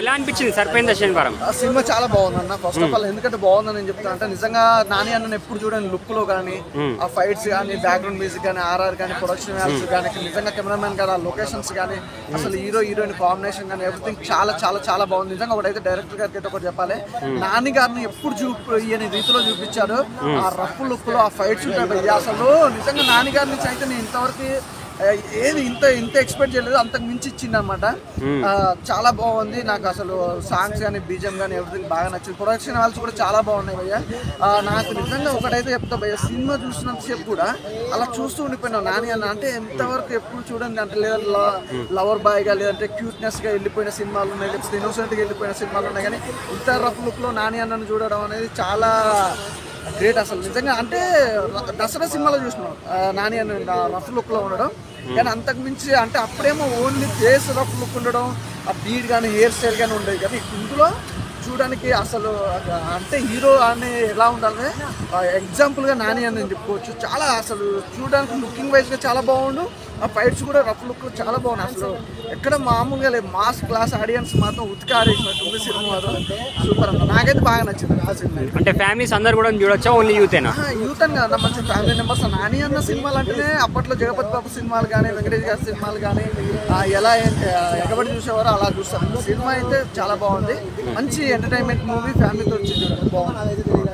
ఎలా అనిపించింది సర్పంచ్ శనివారం? ఆ సినిమా చాలా బాగుందన్న. ఫస్ట్ ఆఫ్ ఆల్ ఎందుకంటే బాగుందని నేను చెప్తాను అంటే నిజంగా నాని అన్న ఎప్పుడు చూడండి లుక్ లో కానీ ఆ ఫైట్స్ కానీ బ్యాక్గ్రౌండ్ మ్యూజిక్ కానీ ఆర్ఆర్ కానీ ప్రొడక్షన్ వాల్యూస్ కానీ నిజంగా కెమెరామెన్ కానీ ఆ లొకేషన్స్ కానీ అసలు హీరో హీరోయిన్ కాంబినేషన్ కానీ ఎవ్రీథింగ్ చాలా చాలా చాలా బాగుంది. నిజంగా ఒకటైతే డైరెక్టర్ గారికి అయితే ఒకటి చెప్పాలి, నాని గారిని ఎప్పుడు ఈయన రీతిలో చూపించాడు. ఆ రఫ్ లుక్ లో ఆ ఫైట్స్ ఉంటాయి అసలు నిజంగా నాని గారి నుంచి అయితే నేను ఇంతవరకు ఏది ఇంత ఎక్స్పెక్ట్ చేయలేదు, అంతకు మించి ఇచ్చింది అనమాట. చాలా బాగుంది. నాకు అసలు సాంగ్స్ కానీ బీజం కానీ ఎవ్రీథింగ్ బాగా నచ్చింది. ప్రొడక్షన్ వాల్స్ కూడా చాలా బాగున్నాయి భయ్య. నాకు నిజంగా ఒకటైతే చెప్తా భయ్య, సినిమా చూసినంతసేపు కూడా అలా చూస్తూ ఉండిపోయినా నాని అన్న అంటే ఎంతవరకు ఎప్పుడు చూడండి అంటే లేదా లవర్ బాయ్ గా లేదంటే క్యూట్నెస్ గా వెళ్ళిపోయిన సినిమాలు ఉన్నాయి, లేకపోతే ఇన్నోసెంట్ గా వెళ్ళిపోయిన సినిమాలు ఉన్నాయి, కానీ ఇంత రఫ్ లుక్ లో నాని అన్నను చూడడం అనేది చాలా గ్రేట్ అసలు నిజంగా. అంటే దసరా సినిమాలో చూసినాం నాని అన్న రఫ్ లుక్ లో ఉండడం, కానీ అంతకు మించి అంటే అప్పుడేమో ఓన్లీ ఫేస్ రఫ్ లుక్ ఉండడం, ఆ బీడ్ కానీ హెయిర్ స్టైల్ కానీ ఉండేది, కానీ ఇందులో చూడడానికి అసలు అంటే హీరో అని ఎలా ఉండాలి ఎగ్జాంపుల్గా నాని అని చెప్పుకోవచ్చు. చాలా అసలు చూడడానికి లుకింగ్ వైజ్గా చాలా బాగుండు. ఆ ఫైట్స్ కూడా రఫ్ లుక్ చాలా బాగున్నాయి. అసలు ఎక్కడ మామూలుగా లేదు, మాస్ క్లాస్ ఆడియన్స్ మాత్రం ఉతికి ఆడేసినట్టుంది సినిమా మాత్రం. సూపర్ అన్న, నాకైతే బాగా నచ్చింది ఆ సినిమా. అంటే ఫ్యామిలీస్ అందరు కూడా చూడొచ్చా, ఓన్లీ యూతేనా? యూత్ అని కదా, మంచి ఫ్యామిలీ మెంబర్స్. నాని అన్న సినిమాలు అంటేనే అప్పట్లో జగపతి బాబు సినిమాలు కానీ వెంకటేష్ గారి సినిమాలు కానీ ఎలా ఎగబడి చూసేవారో అలా చూస్తాను. సినిమా అయితే చాలా బాగుంది, మంచి ఎంటర్టైన్మెంట్ మూవీ, ఫ్యామిలీతో వచ్చి బాగుంది.